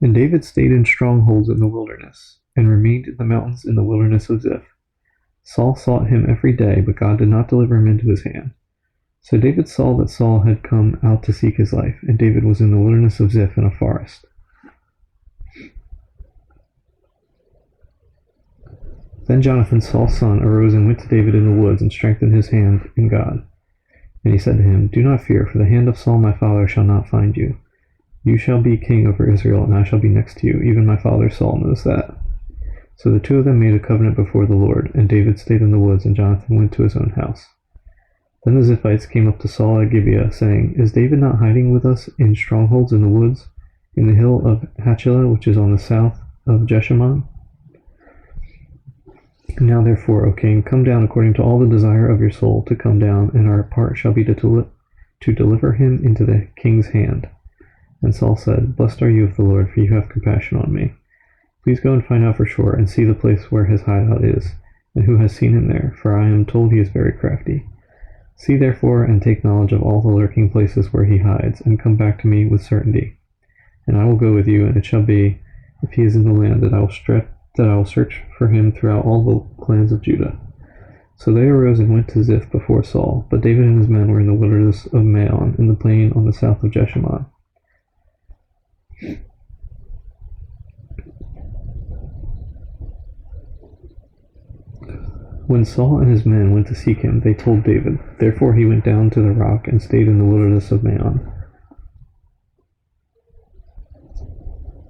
And David stayed in strongholds in the wilderness, and remained in the mountains in the wilderness of Ziph. Saul sought him every day, but God did not deliver him into his hand. So David saw that Saul had come out to seek his life, and David was in the wilderness of Ziph in a forest. Then Jonathan, Saul's son, arose and went to David in the woods, and strengthened his hand in God. And he said to him, Do not fear, for the hand of Saul my father shall not find you. You shall be king over Israel, and I shall be next to you. Even my father Saul knows that. So the two of them made a covenant before the Lord, and David stayed in the woods, and Jonathan went to his own house. Then the Ziphites came up to Saul at Gibeah, saying, Is David not hiding with us in strongholds in the woods, in the hill of Hachilah, which is on the south of Jeshimon? Now therefore, O king, come down according to all the desire of your soul to come down, and our part shall be to deliver him into the king's hand. And Saul said, Blessed are you of the Lord, for you have compassion on me. Please go and find out for sure, and see the place where his hideout is, and who has seen him there, for I am told he is very crafty. See therefore, and take knowledge of all the lurking places where he hides, and come back to me with certainty. And I will go with you, and it shall be, if he is in the land, that I will search for him throughout all the clans of Judah. So they arose and went to Ziph before Saul, but David and his men were in the wilderness of Maon, in the plain on the south of Jeshimon. When Saul and his men went to seek him, they told David. Therefore he went down to the rock and stayed in the wilderness of Maon.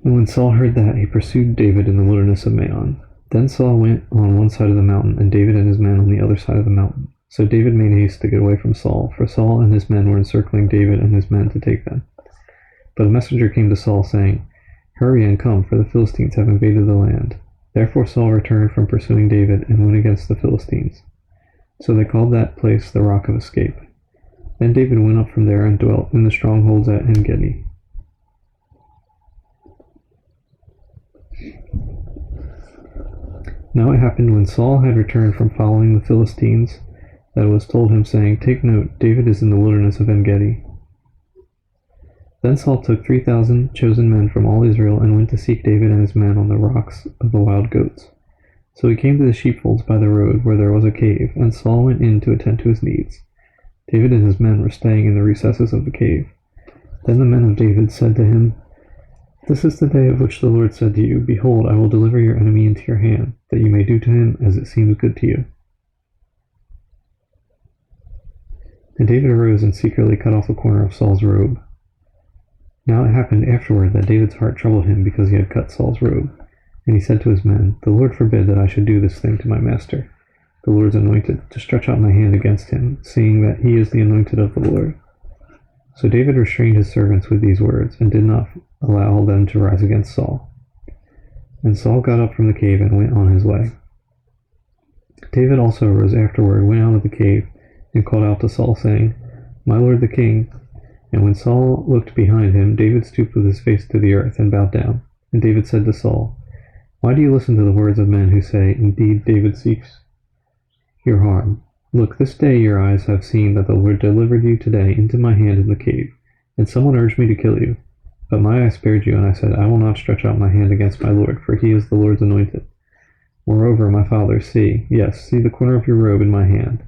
And when Saul heard that, he pursued David in the wilderness of Maon. Then Saul went on one side of the mountain, and David and his men on the other side of the mountain. So David made haste to get away from Saul, for Saul and his men were encircling David and his men to take them. But a messenger came to Saul, saying, Hurry and come, for the Philistines have invaded the land. Therefore Saul returned from pursuing David and went against the Philistines. So they called that place the Rock of Escape. Then David went up from there and dwelt in the strongholds at En-gedi. Now it happened when Saul had returned from following the Philistines, that it was told him, saying, Take note, David is in the wilderness of En-gedi. Then Saul took 3,000 chosen men from all Israel and went to seek David and his men on the rocks of the wild goats. So he came to the sheepfolds by the road where there was a cave, and Saul went in to attend to his needs. David and his men were staying in the recesses of the cave. Then the men of David said to him, This is the day of which the Lord said to you, Behold, I will deliver your enemy into your hand, that you may do to him as it seems good to you. And David arose and secretly cut off a corner of Saul's robe. Now it happened afterward that David's heart troubled him because he had cut Saul's robe. And he said to his men, The Lord forbid that I should do this thing to my master, the Lord's anointed, to stretch out my hand against him, seeing that he is the anointed of the Lord. So David restrained his servants with these words, and did not allow them to rise against Saul. And Saul got up from the cave and went on his way. David also arose afterward, went out of the cave, and called out to Saul, saying, My lord the king. And when Saul looked behind him, David stooped with his face to the earth and bowed down. And David said to Saul, Why do you listen to the words of men who say, Indeed, David seeks your harm? Look, this day your eyes have seen that the Lord delivered you today into my hand in the cave, and someone urged me to kill you. But my eye spared you, and I said, I will not stretch out my hand against my Lord, for he is the Lord's anointed. Moreover, my father, see the corner of your robe in my hand.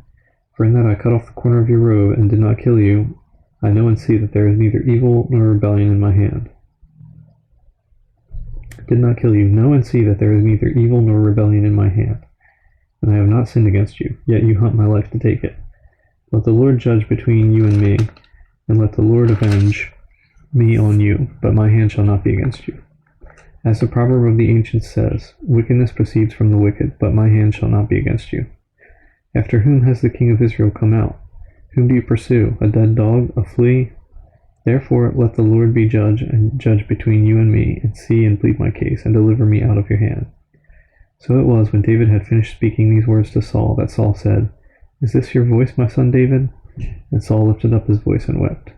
For in that I cut off the corner of your robe and did not kill you, I know and see that there is neither evil nor rebellion in my hand. Did not kill you, know and see that there is neither evil nor rebellion in my hand. And I have not sinned against you, yet you hunt my life to take it. Let the Lord judge between you and me, and let the Lord avenge me on you, but my hand shall not be against you. As the proverb of the ancients says, Wickedness proceeds from the wicked, but my hand shall not be against you. After whom has the king of Israel come out? Whom do you pursue? A dead dog? A flea? Therefore let the Lord be judge, and judge between you and me, and see and plead my case, and deliver me out of your hand. So it was, when David had finished speaking these words to Saul, that Saul said, Is this your voice, my son David? And Saul lifted up his voice and wept.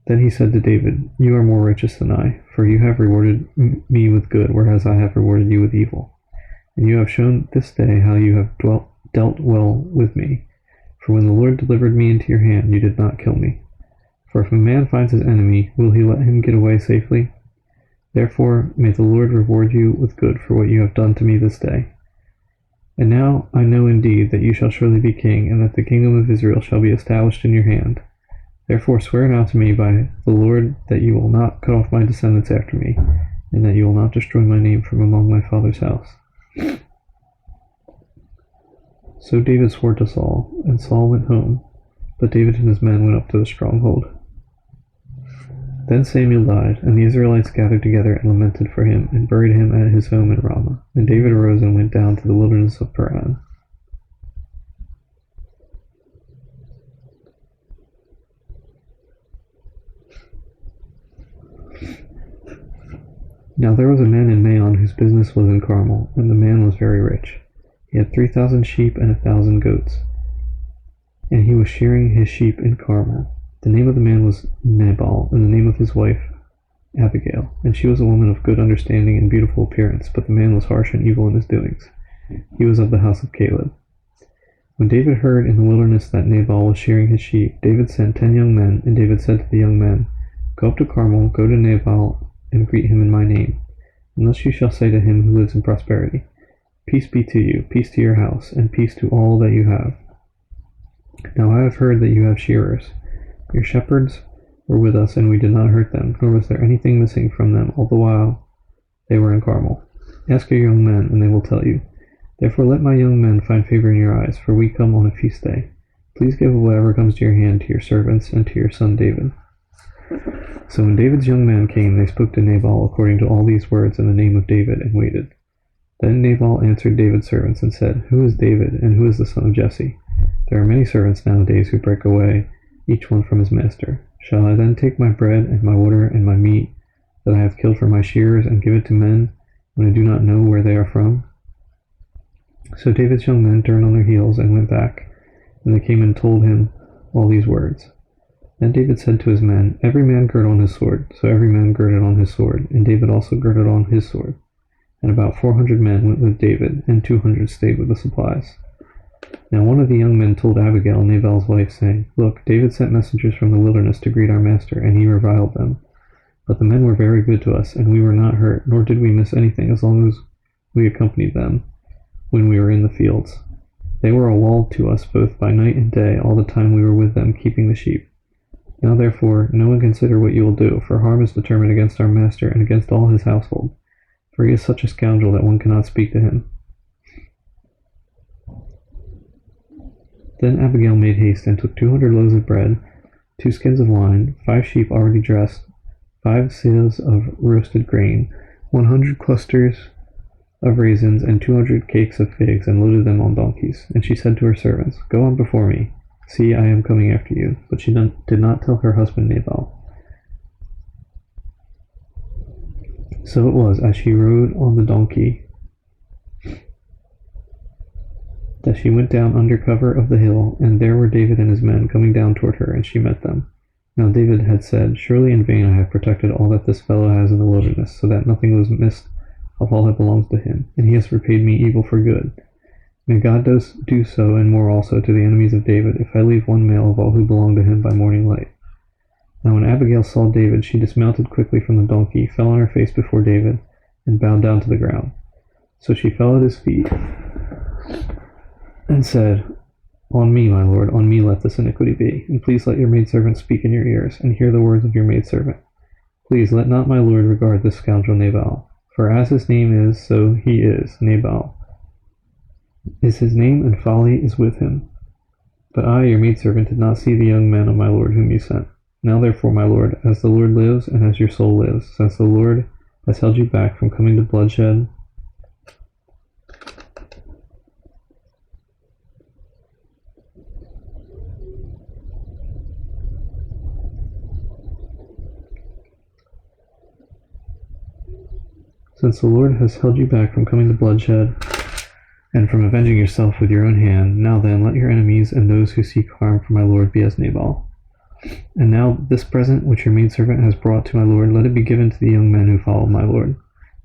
Then he said to David, You are more righteous than I, for you have rewarded me with good, whereas I have rewarded you with evil. And you have shown this day how you have dealt well with me. For when the Lord delivered me into your hand, you did not kill me. For if a man finds his enemy, will he let him get away safely? Therefore may the Lord reward you with good for what you have done to me this day. And now I know indeed that you shall surely be king, and that the kingdom of Israel shall be established in your hand. Therefore swear now to me by the Lord that you will not cut off my descendants after me, and that you will not destroy my name from among my father's house. So David swore to Saul, and Saul went home, but David and his men went up to the stronghold. Then Samuel died, and the Israelites gathered together and lamented for him, and buried him at his home in Ramah. And David arose and went down to the wilderness of Paran. Now there was a man in Maon whose business was in Carmel, and the man was very rich. He had 3,000 sheep and 1,000 goats, and he was shearing his sheep in Carmel. The name of the man was Nabal, and the name of his wife Abigail, and she was a woman of good understanding and beautiful appearance, but the man was harsh and evil in his doings. He was of the house of Caleb. When David heard in the wilderness that Nabal was shearing his sheep, David sent 10 young men, and David said to the young men, Go up to Carmel, go to Nabal, and greet him in my name. Unless you shall say to him who lives in prosperity, Peace be to you, peace to your house, and peace to all that you have. Now I have heard that you have shearers. Your shepherds were with us, and we did not hurt them, nor was there anything missing from them all the while they were in Carmel. Ask your young men, and they will tell you. Therefore let my young men find favor in your eyes, for we come on a feast day. Please give whatever comes to your hand to your servants and to your son David. So when David's young men came, they spoke to Nabal according to all these words in the name of David, and waited. Then Nabal answered David's servants and said, Who is David, and who is the son of Jesse? There are many servants nowadays who break away, each one from his master. Shall I then take my bread and my water and my meat that I have killed for my shearers and give it to men when I do not know where they are from? So David's young men turned on their heels and went back, and they came and told him all these words. Then David said to his men, Every man gird on his sword. So every man girded on his sword, and David also girded on his sword. And about 400 men went with David, and 200 stayed with the supplies. Now one of the young men told Abigail, Nabal's wife, saying, Look, David sent messengers from the wilderness to greet our master, and he reviled them. But the men were very good to us, and we were not hurt, nor did we miss anything as long as we accompanied them when we were in the fields. They were a wall to us both by night and day, all the time we were with them, keeping the sheep. Now therefore, know and consider what you will do, for harm is determined against our master and against all his household, for he is such a scoundrel that one cannot speak to him. Then Abigail made haste and took 200 loaves of bread, 2 skins of wine, 5 sheep already dressed, 5 seahs of roasted grain, 100 clusters of raisins, and 200 cakes of figs, and loaded them on donkeys. And she said to her servants, Go on before me. See, I am coming after you. But she did not tell her husband Nabal. So it was, as she rode on the donkey, that she went down under cover of the hill, and there were David and his men coming down toward her, and she met them. Now David had said, Surely in vain I have protected all that this fellow has in the wilderness, so that nothing was missed of all that belongs to him, and he has repaid me evil for good. May God do so and more also to the enemies of David, if I leave one male of all who belong to him by morning light. Now when Abigail saw David, she dismounted quickly from the donkey, fell on her face before David, and bowed down to the ground. So she fell at his feet, and said, On me, my lord, on me let this iniquity be, and please let your maidservant speak in your ears, and hear the words of your maidservant. Please let not my lord regard this scoundrel Nabal, for as his name is, so he is, Nabal is his name, and folly is with him. But I, your maidservant, did not see the young men of my lord whom you sent. Now therefore, my lord, as the Lord lives, and as your soul lives, since the Lord has held you back from coming to bloodshed, and from avenging yourself with your own hand, now then, let your enemies and those who seek harm for my lord be as Nabal. And now this present which your maidservant has brought to my lord, let it be given to the young men who follow my lord.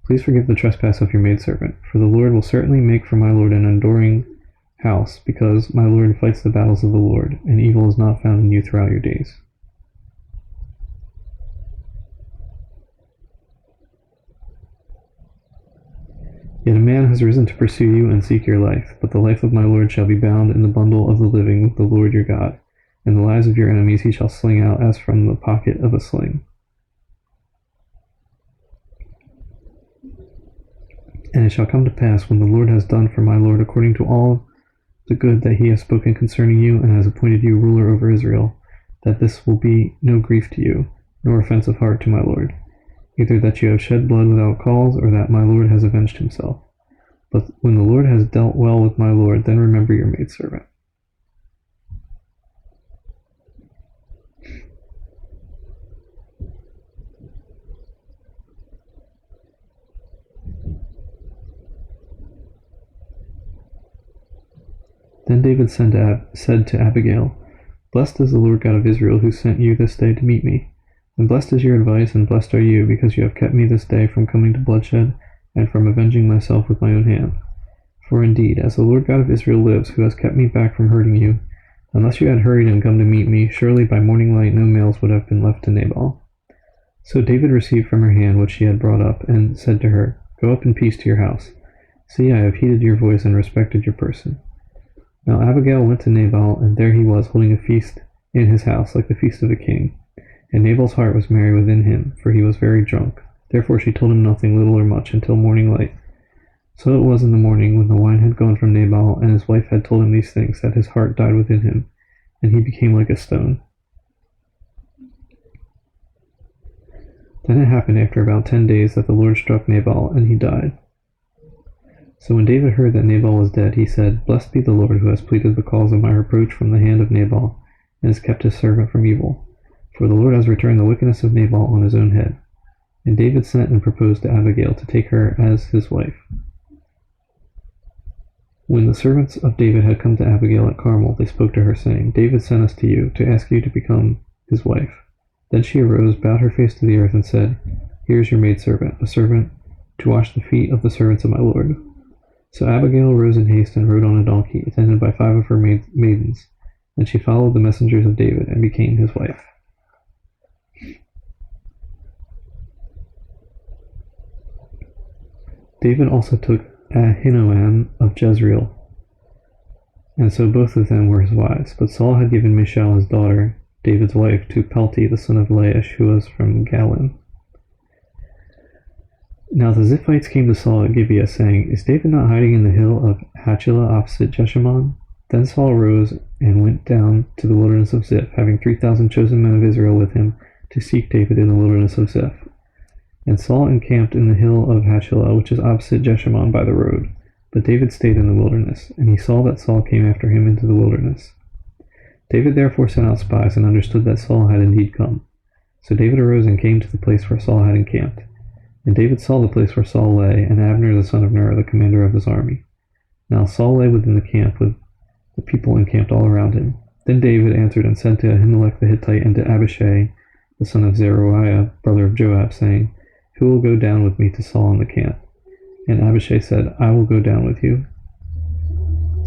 Please forgive the trespass of your maidservant, for the Lord will certainly make for my lord an enduring house, because my lord fights the battles of the Lord, and evil is not found in you throughout your days. Yet a man has risen to pursue you and seek your life, but the life of my Lord shall be bound in the bundle of the living with the Lord your God, and the lives of your enemies he shall sling out as from the pocket of a sling. And it shall come to pass, when the Lord has done for my Lord according to all the good that he has spoken concerning you, and has appointed you ruler over Israel, that this will be no grief to you, nor offense of heart to my Lord, either that you have shed blood without cause, or that my Lord has avenged himself. But when the Lord has dealt well with my Lord, then remember your maidservant. Then David said to Abigail, Blessed is the Lord God of Israel, who sent you this day to meet me. And blessed is your advice, and blessed are you, because you have kept me this day from coming to bloodshed, and from avenging myself with my own hand. For indeed, as the Lord God of Israel lives, who has kept me back from hurting you, unless you had hurried and come to meet me, surely by morning light no males would have been left to Nabal. So David received from her hand what she had brought up, and said to her, Go up in peace to your house. See, I have heeded your voice and respected your person. Now Abigail went to Nabal, and there he was, holding a feast in his house, like the feast of a king. And Nabal's heart was merry within him, for he was very drunk. Therefore she told him nothing, little or much, until morning light. So it was in the morning, when the wine had gone from Nabal, and his wife had told him these things, that his heart died within him, and he became like a stone. Then it happened after about 10 days that the Lord struck Nabal, and he died. So when David heard that Nabal was dead, he said, Blessed be the Lord, who has pleaded the cause of my reproach from the hand of Nabal, and has kept his servant from evil. For the Lord has returned the wickedness of Nabal on his own head. And David sent and proposed to Abigail to take her as his wife. When the servants of David had come to Abigail at Carmel, they spoke to her, saying, David sent us to you, to ask you to become his wife. Then she arose, bowed her face to the earth, and said, Here is your maidservant, a servant, to wash the feet of the servants of my Lord. So Abigail rose in haste and rode on a donkey, attended by 5 of her maidens, and she followed the messengers of David and became his wife. David also took Ahinoam of Jezreel, and so both of them were his wives. But Saul had given Michal his daughter, David's wife, to Palti the son of Laish, who was from Galim. Now the Ziphites came to Saul at Gibeah, saying, Is David not hiding in the hill of Hachilah opposite Jeshimon? Then Saul rose and went down to the wilderness of Ziph, having 3,000 chosen men of Israel with him, to seek David in the wilderness of Ziph. And Saul encamped in the hill of Hachilah, which is opposite Jeshimon by the road. But David stayed in the wilderness, and he saw that Saul came after him into the wilderness. David therefore sent out spies, and understood that Saul had indeed come. So David arose and came to the place where Saul had encamped. And David saw the place where Saul lay, and Abner the son of Ner, the commander of his army. Now Saul lay within the camp, with the people encamped all around him. Then David answered and said to Ahimelech the Hittite and to Abishai the son of Zeruiah, brother of Joab, saying, Who will go down with me to Saul in the camp? And Abishai said, I will go down with you.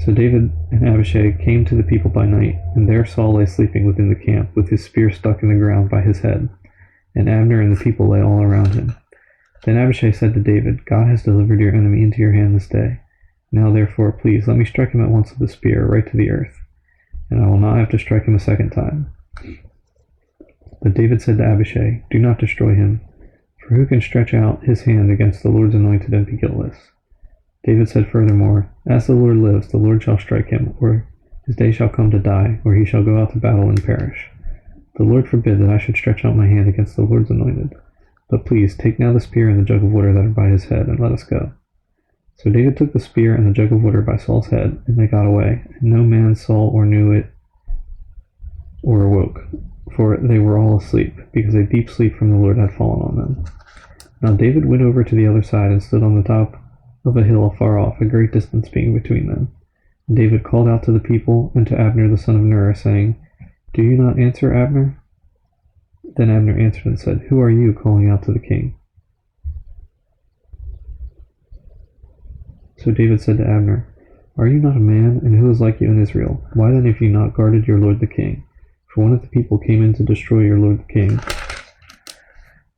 So David and Abishai came to the people by night, and there Saul lay sleeping within the camp, with his spear stuck in the ground by his head. And Abner and the people lay all around him. Then Abishai said to David, God has delivered your enemy into your hand this day. Now therefore, please, let me strike him at once with the spear, right to the earth, and I will not have to strike him a second time. But David said to Abishai, Do not destroy him, for who can stretch out his hand against the Lord's anointed and be guiltless? David said furthermore, As the Lord lives, the Lord shall strike him, or his day shall come to die, or he shall go out to battle and perish. The Lord forbid that I should stretch out my hand against the Lord's anointed. But please, take now the spear and the jug of water that are by his head, and let us go. So David took the spear and the jug of water by Saul's head, and they got away, and no man saw or knew it or awoke, for they were all asleep, because a deep sleep from the Lord had fallen on them. Now David went over to the other side and stood on the top of a hill afar off, a great distance being between them. And David called out to the people and to Abner the son of Ner, saying, Do you not answer, Abner? Then Abner answered and said, Who are you, calling out to the king? So David said to Abner, Are you not a man, and who is like you in Israel? Why then have you not guarded your lord the king? For one of the people came in to destroy your lord the king.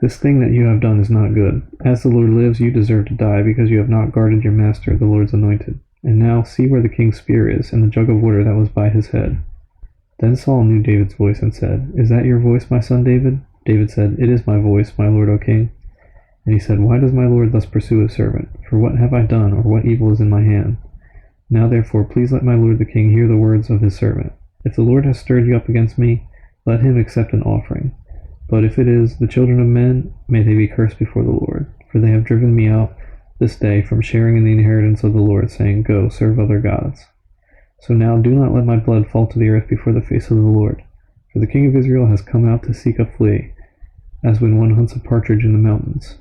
This thing that you have done is not good. As the Lord lives, you deserve to die, because you have not guarded your master, the Lord's anointed. And now see where the king's spear is, and the jug of water that was by his head." Then Saul knew David's voice and said, "Is that your voice, my son David?" David said, "It is my voice, my lord, O king." And he said, "Why does my lord thus pursue his servant? For what have I done, or what evil is in my hand? Now therefore please let my lord the king hear the words of his servant. If the Lord has stirred you up against me, let him accept an offering. But if it is the children of men, may they be cursed before the Lord. For they have driven me out this day from sharing in the inheritance of the Lord, saying, 'Go, serve other gods.' So now do not let my blood fall to the earth before the face of the Lord. For the king of Israel has come out to seek a flea, as when one hunts a partridge in the mountains."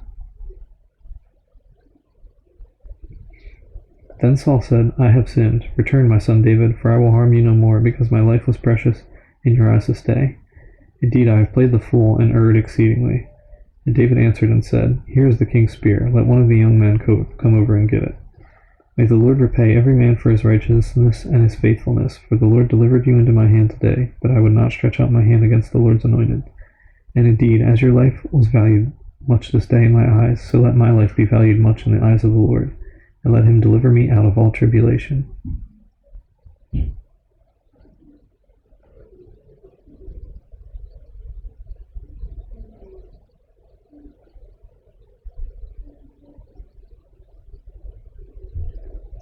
Then Saul said, "I have sinned. Return, my son David, for I will harm you no more, because my life was precious in your eyes this day. Indeed, I have played the fool and erred exceedingly." And David answered and said, "Here is the king's spear. Let one of the young men come over and give it. May the Lord repay every man for his righteousness and his faithfulness, for the Lord delivered you into my hand today, but I would not stretch out my hand against the Lord's anointed. And indeed, as your life was valued much this day in my eyes, so let my life be valued much in the eyes of the Lord, and let him deliver me out of all tribulation."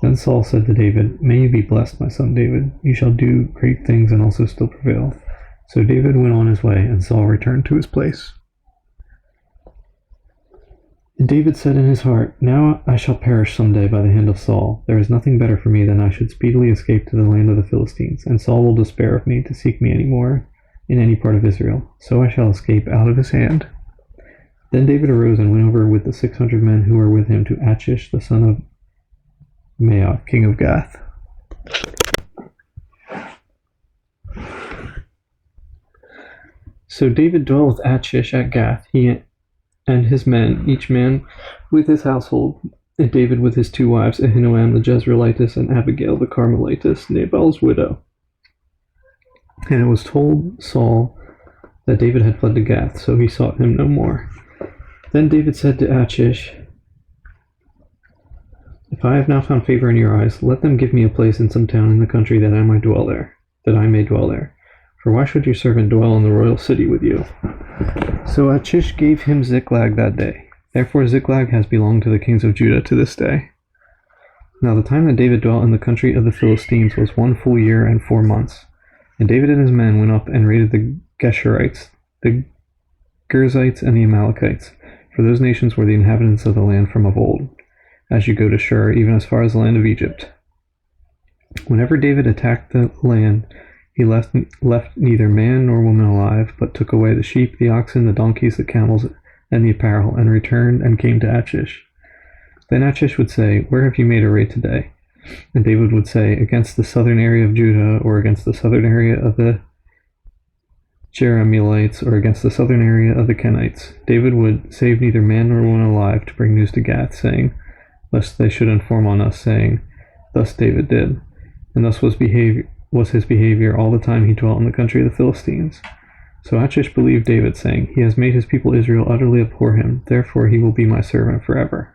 Then Saul said to David, "May you be blessed, my son David. You shall do great things and also still prevail." So David went on his way, and Saul returned to his place. And David said in his heart, "Now I shall perish some day by the hand of Saul. There is nothing better for me than I should speedily escape to the land of the Philistines, and Saul will despair of me to seek me any more in any part of Israel. So I shall escape out of his hand." Then David arose and went over with the 600 men who were with him to Achish the son of Maoch, king of Gath. So David dwelt with Achish at Gath, he and his men, each man with his household, and David with his 2 wives, Ahinoam the Jezreelitess and Abigail the Carmelitess, Nabal's widow. And it was told Saul that David had fled to Gath, so he sought him no more. Then David said to Achish, "If I have now found favor in your eyes, let them give me a place in some town in the country that I may dwell there. For why should your servant dwell in the royal city with you?" So Achish gave him Ziklag that day. Therefore Ziklag has belonged to the kings of Judah to this day. Now the time that David dwelt in the country of the Philistines was 1 full year and 4 months. And David and his men went up and raided the Geshurites, the Girzites, and the Amalekites, for those nations were the inhabitants of the land from of old, as you go to Shur, even as far as the land of Egypt. Whenever David attacked the land, he left neither man nor woman alive, but took away the sheep, the oxen, the donkeys, the camels, and the apparel, and returned and came to Achish. Then Achish would say, "Where have you made a raid today?" And David would say, "Against the southern area of Judah, or against the southern area of the Jerahmeelites, or against the southern area of the Kenites." David would save neither man nor woman alive to bring news to Gath, saying, lest they should inform on us, saying, "Thus David did." And thus was his behavior all the time he dwelt in the country of the Philistines. So Achish believed David, saying, "He has made his people Israel utterly abhor him, therefore he will be my servant forever."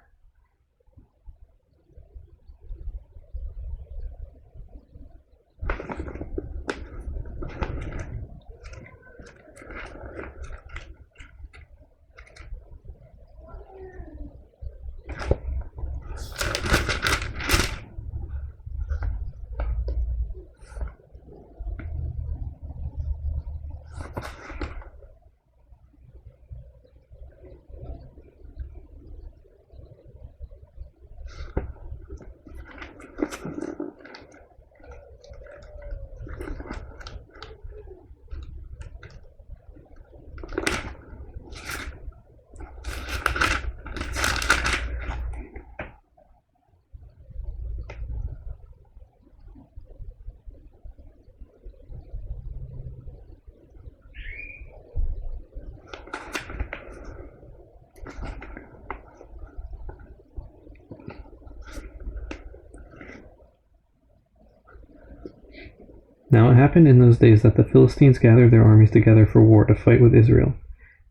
Now it happened in those days that the Philistines gathered their armies together for war to fight with Israel.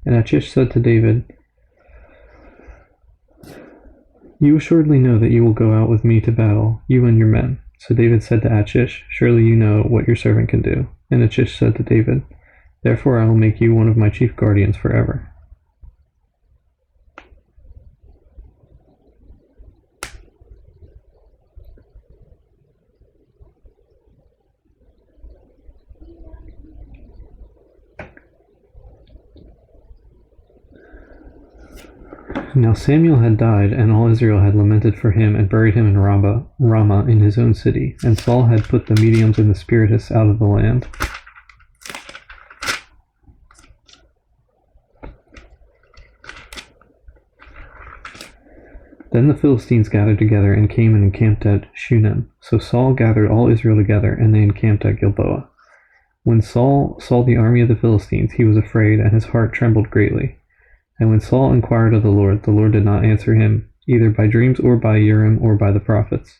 And Achish said to David, You assuredly know that you will go out with me to battle, you and your men. So David said to Achish, Surely you know what your servant can do. And Achish said to David, Therefore I will make you one of my chief guardians forever. Now Samuel had died, and all Israel had lamented for him, and buried him in Ramah in his own city. And Saul had put the mediums and the spiritists out of the land. Then the Philistines gathered together and came and encamped at Shunem. So Saul gathered all Israel together, and they encamped at Gilboa. When Saul saw the army of the Philistines, he was afraid, and his heart trembled greatly. And when Saul inquired of the Lord did not answer him, either by dreams or by Urim or by the prophets.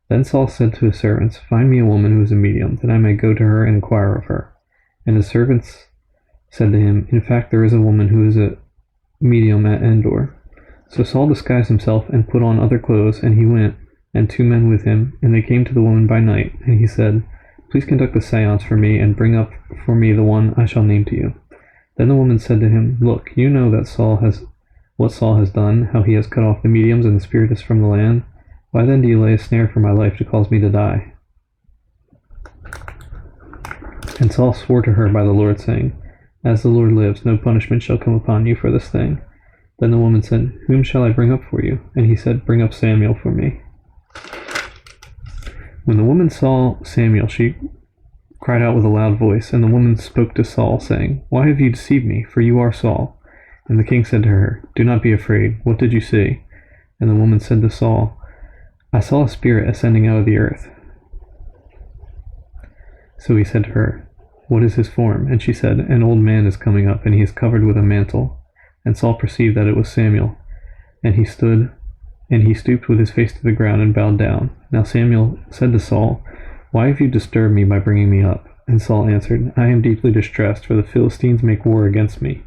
Then Saul said to his servants, Find me a woman who is a medium, that I may go to her and inquire of her. And his servants said to him, In fact, there is a woman who is a medium at Endor. So Saul disguised himself and put on other clothes, and he went, and 2 men with him, and they came to the woman by night. And he said, Please conduct a seance for me, and bring up for me the one I shall name to you. Then the woman said to him, Look, you know that what Saul has done, how he has cut off the mediums and the spiritists from the land. Why then do you lay a snare for my life to cause me to die? And Saul swore to her by the Lord, saying, As the Lord lives, no punishment shall come upon you for this thing. Then the woman said, Whom shall I bring up for you? And he said, Bring up Samuel for me. When the woman saw Samuel, she cried out with a loud voice, and the woman spoke to Saul, saying, Why have you deceived me? For you are Saul. And the king said to her, Do not be afraid. What did you see? And the woman said to Saul, I saw a spirit ascending out of the earth. So he said to her, What is his form? And she said, An old man is coming up, and he is covered with a mantle. And Saul perceived that it was Samuel. And he stooped with his face to the ground and bowed down. Now Samuel said to Saul, Why have you disturbed me by bringing me up? And Saul answered, I am deeply distressed, for the Philistines make war against me.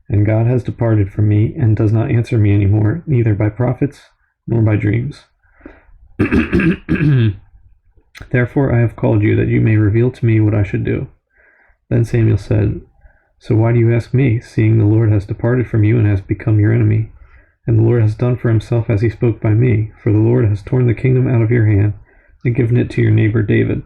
And God has departed from me, and does not answer me any more, neither by prophets, nor by dreams. Therefore I have called you, that you may reveal to me what I should do. Then Samuel said, So why do you ask me, seeing the Lord has departed from you and has become your enemy? And the Lord has done for himself as he spoke by me, for the Lord has torn the kingdom out of your hand, and given it to your neighbor David.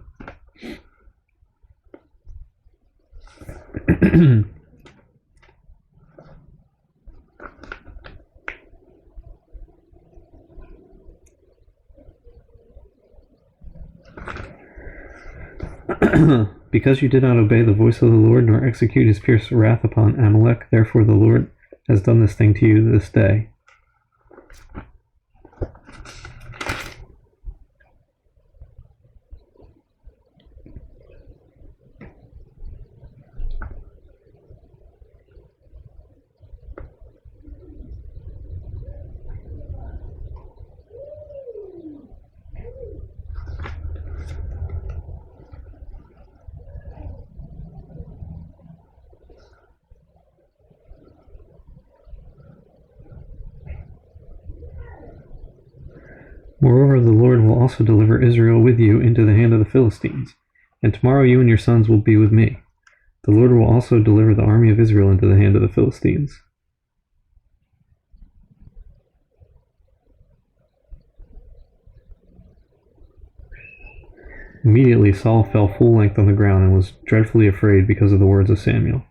Because you did not obey the voice of the Lord, nor execute his fierce wrath upon Amalek, therefore the Lord has done this thing to you this day. Moreover, the Lord will also deliver Israel with you into the hand of the Philistines, and tomorrow you and your sons will be with me. The Lord will also deliver the army of Israel into the hand of the Philistines. Immediately Saul fell full length on the ground and was dreadfully afraid because of the words of Samuel.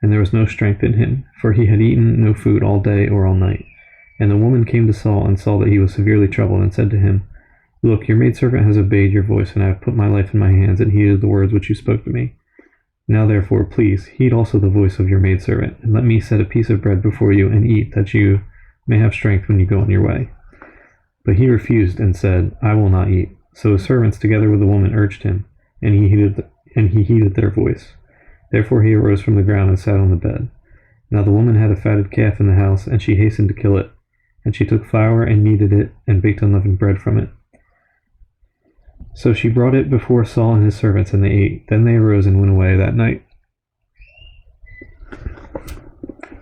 And there was no strength in him, for he had eaten no food all day or all night. And the woman came to Saul and saw that he was severely troubled, and said to him, Look, your maidservant has obeyed your voice, and I have put my life in my hands, and heeded the words which you spoke to me. Now therefore, please, heed also the voice of your maidservant, and let me set a piece of bread before you, and eat, that you may have strength when you go on your way. But he refused, and said, I will not eat. So his servants together with the woman urged him, and he heeded their voice. Therefore he arose from the ground and sat on the bed. Now the woman had a fatted calf in the house, and she hastened to kill it. And she took flour and kneaded it, and baked unleavened bread from it. So she brought it before Saul and his servants, and they ate. Then they arose and went away that night.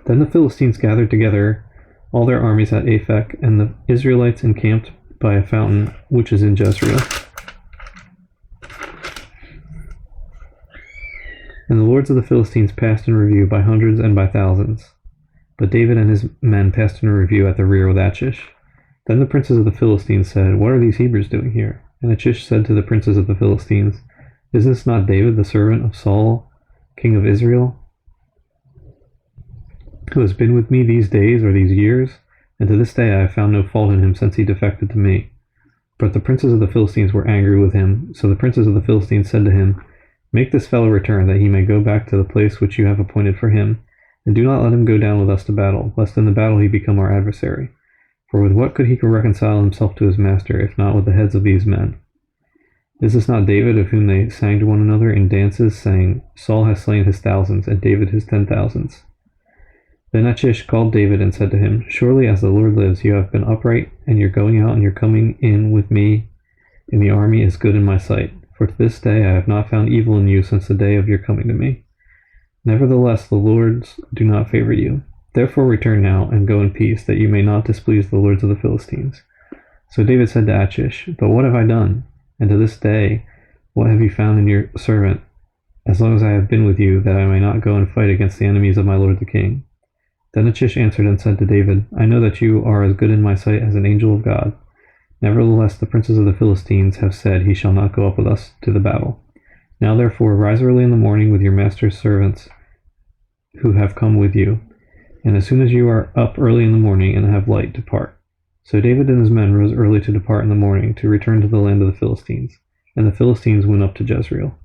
Then the Philistines gathered together all their armies at Aphek, and the Israelites encamped by a fountain which is in Jezreel. And the lords of the Philistines passed in review by hundreds and by thousands. But David and his men passed in review at the rear with Achish. Then the princes of the Philistines said, "What are these Hebrews doing here?" And Achish said to the princes of the Philistines, "Is this not David, the servant of Saul, king of Israel, who has been with me these days or these years? And to this day I have found no fault in him since he defected to me." But the princes of the Philistines were angry with him. So the princes of the Philistines said to him, "Make this fellow return, that he may go back to the place which you have appointed for him, and do not let him go down with us to battle, lest in the battle he become our adversary. For with what could he reconcile himself to his master, if not with the heads of these men? Is this not David, of whom they sang to one another in dances, saying, Saul has slain his thousands, and David his 10,000s? Then Achish called David and said to him, "Surely as the Lord lives, you have been upright, and your going out and your coming in with me in the army is good in my sight. For to this day I have not found evil in you since the day of your coming to me. Nevertheless, the lords do not favor you. Therefore return now, and go in peace, that you may not displease the lords of the Philistines." So David said to Achish, "But what have I done? And to this day, what have you found in your servant, as long as I have been with you, that I may not go and fight against the enemies of my lord the king?" Then Achish answered and said to David, "I know that you are as good in my sight as an angel of God. Nevertheless, the princes of the Philistines have said, he shall not go up with us to the battle. Now therefore rise early in the morning with your master's servants who have come with you, and as soon as you are up early in the morning and have light, depart." So David and his men rose early to depart in the morning, to return to the land of the Philistines. And the Philistines went up to Jezreel.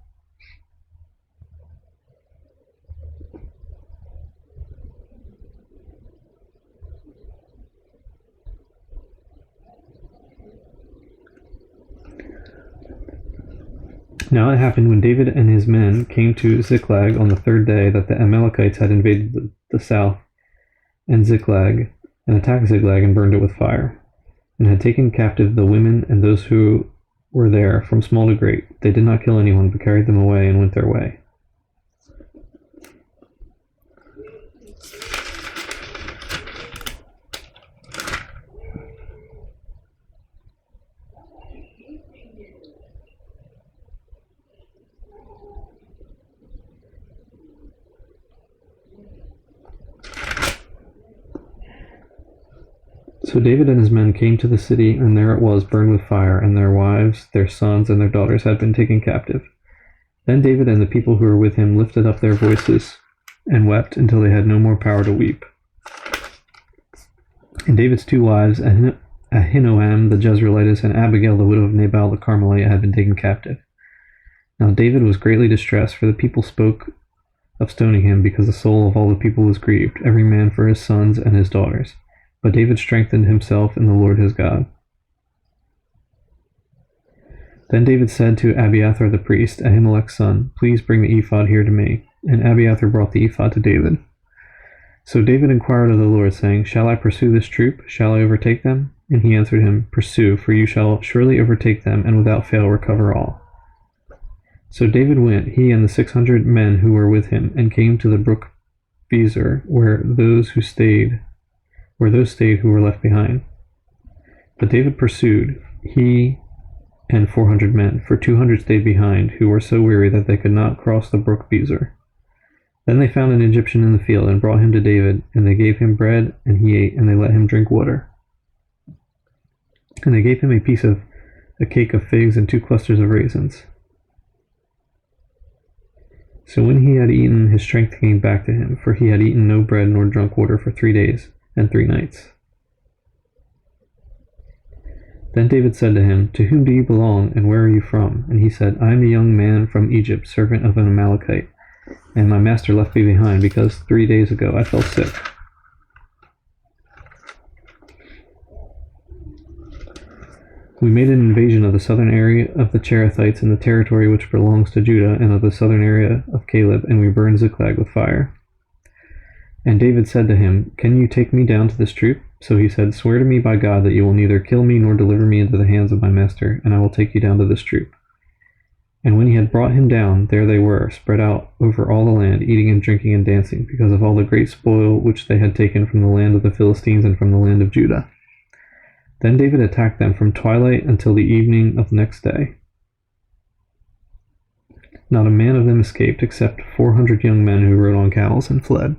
Now it happened when David and his men came to Ziklag on the third day that the Amalekites had invaded the south and Ziklag, and attacked Ziklag and burned it with fire, and had taken captive the women and those who were there, from small to great. They did not kill anyone, but carried them away and went their way. So David and his men came to the city, and there it was burned with fire, and their wives, their sons, and their daughters had been taken captive. Then David and the people who were with him lifted up their voices and wept until they had no more power to weep. And David's two wives, Ahinoam the Jezreelitess and Abigail the widow of Nabal the Carmelite, had been taken captive. Now David was greatly distressed, for the people spoke of stoning him, because the soul of all the people was grieved, every man for his sons and his daughters. But David strengthened himself in the Lord his God. Then David said to Abiathar the priest, Ahimelech's son, "Please bring the ephod here to me." And Abiathar brought the ephod to David. So David inquired of the Lord, saying, "Shall I pursue this troop? Shall I overtake them?" And he answered him, "Pursue, for you shall surely overtake them, and without fail recover all." So David went, he and the 600 men who were with him, and came to the brook Bezer, where those stayed who were left behind. But David pursued, he and 400 men, for 200 stayed behind, who were so weary that they could not cross the brook Bezer. Then they found an Egyptian in the field, and brought him to David, and they gave him bread, and he ate, and they let him drink water. And they gave him a cake of figs and 2 clusters of raisins. So when he had eaten, his strength came back to him, for he had eaten no bread nor drunk water for 3 days and 3 nights. Then David said to him, "To whom do you belong, and where are you from?" And he said, "I am a young man from Egypt, servant of an Amalekite, and my master left me behind, because 3 days ago I fell sick." We made an invasion of the southern area of the Cherethites and the territory which belongs to Judah, and of the southern area of Caleb, and we burned Ziklag with fire. And David said to him, "Can you take me down to this troop?" So he said, "Swear to me by God that you will neither kill me nor deliver me into the hands of my master, and I will take you down to this troop." And when he had brought him down, there they were, spread out over all the land, eating and drinking and dancing, because of all the great spoil which they had taken from the land of the Philistines and from the land of Judah. Then David attacked them from twilight until the evening of the next day. Not a man of them escaped, except 400 young men who rode on camels and fled.